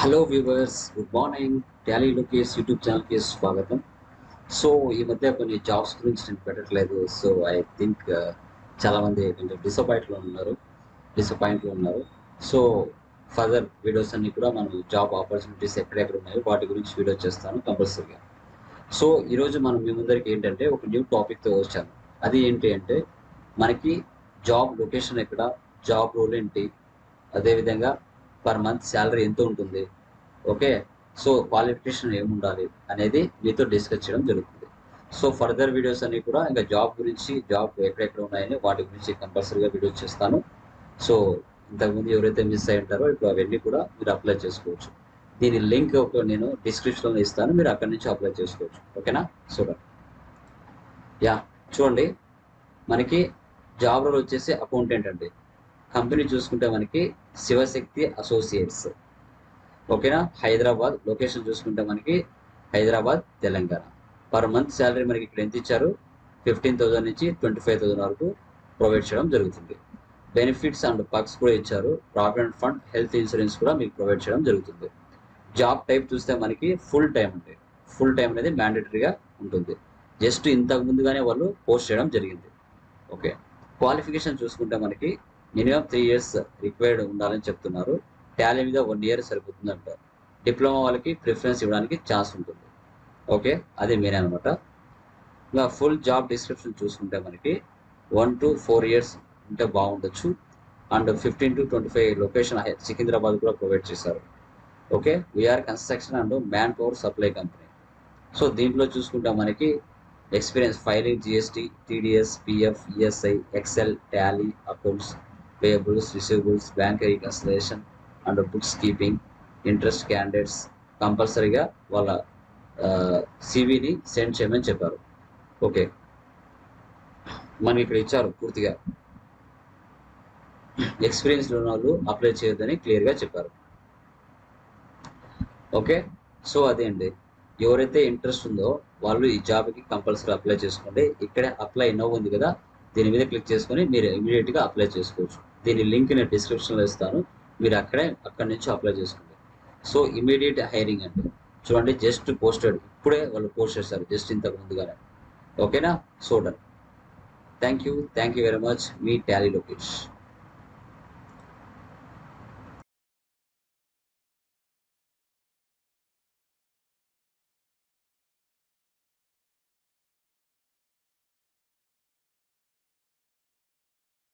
Hello viewers, good morning. Tally Lokesh YouTube ఛానల్కి స్వాగతం. So ఈ మధ్య కొన్ని జాబ్స్ గురించి నేను పెట్టట్లేదు. సో ఐ థింక్ చాలామంది కొంచెం డిసప్పాయింట్లో ఉన్నారు. సో ఫర్దర్ వీడియోస్ అన్ని కూడా మనం జాబ్ ఆపర్చునిటీస్ ఎక్కడెక్కడ ఉన్నాయో వాటి గురించి వీడియో చేస్తాను కంపల్సరీగా. సో ఈరోజు మనం మీ ముందరికి ఏంటంటే ఒక న్యూ టాపిక్తో వచ్చాను. అది ఏంటి అంటే మనకి జాబ్ లొకేషన్ ఎక్కడ, జాబ్ రోల్ ఏంటి, అదేవిధంగా పర్ మంత్ శాలరీ ఎంత ఉంటుంది, ఓకే, సో క్వాలిఫికేషన్ ఏముండాలి అనేది మీతో డిస్కస్ చేయడం జరుగుతుంది. సో ఫర్దర్ వీడియోస్ అన్ని కూడా ఇంకా జాబ్ గురించి, జాబ్ ఎక్కడెక్కడ ఉన్నాయని వాటి గురించి కంపల్సరీగా వీడియోస్ చేస్తాను. సో ఇంతకుముందు ఎవరైతే మిస్ అయి ఉంటారో ఇప్పుడు అవన్నీ కూడా మీరు అప్లై చేసుకోవచ్చు. దీని లింక్ నేను డిస్క్రిప్షన్లో ఇస్తాను, మీరు అక్కడి నుంచి అప్లై చేసుకోవచ్చు. ఓకేనా? చూడండి. చూడండి, మనకి జాబ్ రోల్ వచ్చేసి అకౌంటెంట్ అండి. కంపెనీ చూసుకుంటే మనకి శివశక్తి అసోసియేట్స్, ఓకేనా, హైదరాబాద్. లొకేషన్ చూసుకుంటే మనకి Hyderabad, Telangana. Per month salary మనకి ఇక్కడ ఎంత ఇచ్చారు, 15,000 నుంచి 25,000 వరకు ప్రొవైడ్ చేయడం జరుగుతుంది. బెనిఫిట్స్ అండ్ పర్క్స్ కూడా ఇచ్చారు. ప్రావిడెంట్ ఫండ్, హెల్త్ ఇన్సూరెన్స్ కూడా మీకు ప్రొవైడ్ చేయడం జరుగుతుంది. జాబ్ టైప్ చూస్తే మనకి ఫుల్ టైం అండి. ఫుల్ టైం అనేది మ్యాండేటరీగా ఉంటుంది. జస్ట్ ఇంతకు ముందుగానే వాళ్ళు పోస్ట్ చేయడం జరిగింది. ఓకే, క్వాలిఫికేషన్ చూసుకుంటే మనకి మినిమం 3 years రిక్వైర్డ్ ఉండాలని చెప్తున్నారు. టాలీ మీద 1 year సరిపోతుంది అంటారు. డిప్లొమా వాళ్ళకి ప్రిఫరెన్స్ ఇవ్వడానికి ఛాన్స్ ఉంటుంది. ఓకే, అది మీరే అనమాట. ఇంకా ఫుల్ జాబ్ డిస్క్రిప్షన్ చూసుకుంటే మనకి 1 to 4 years ఉంటే బాగుండొచ్చు. అండ్ 15 to 25 లొకేషన్ సికింద్రాబాద్ కూడా ప్రొవైడ్ చేశారు. Okay, VR construction and manpower supply company. So దీంట్లో చూసుకుంటే మనకి experience filing GST TDS PF ESI Excel Tally accounts payables receivables bank reconciliation and books keeping interest candidates కంపల్సరీగా వాళ్ళ CVని send చేయమని చెప్పారు. Okay, మనకి ఇక్కడ ఇచ్చారు పూర్తిగా ఎక్స్పీరియన్స్ ఉన్న వాళ్ళు అప్లై చేయొద్దని క్లియర్గా చెప్పారు. ఓకే, సో అదే అండి, ఎవరైతే ఇంట్రెస్ట్ ఉందో వాళ్ళు ఈ జాబ్కి కంపల్సరీ అప్లై చేసుకోండి. ఇక్కడే అప్లై నౌ ఉంది కదా, దీని మీద క్లిక్ చేసుకొని మీరు ఇమీడియట్గా అప్లై చేసుకోవచ్చు. దీని లింక్ నేను డిస్క్రిప్షన్లో ఇస్తాను, మీరు అక్కడి నుంచి అప్లై చేసుకోండి. సో ఇమీడియట్ హైరింగ్ అండి. చూడండి, జస్ట్ పోస్టెడ్, ఇప్పుడే వాళ్ళు పోస్ట్ చేశారు జస్ట్ ఇంతకు ముందుగానే. ఓకేనా? So done. Thank you very much. Me Tally Lokesh.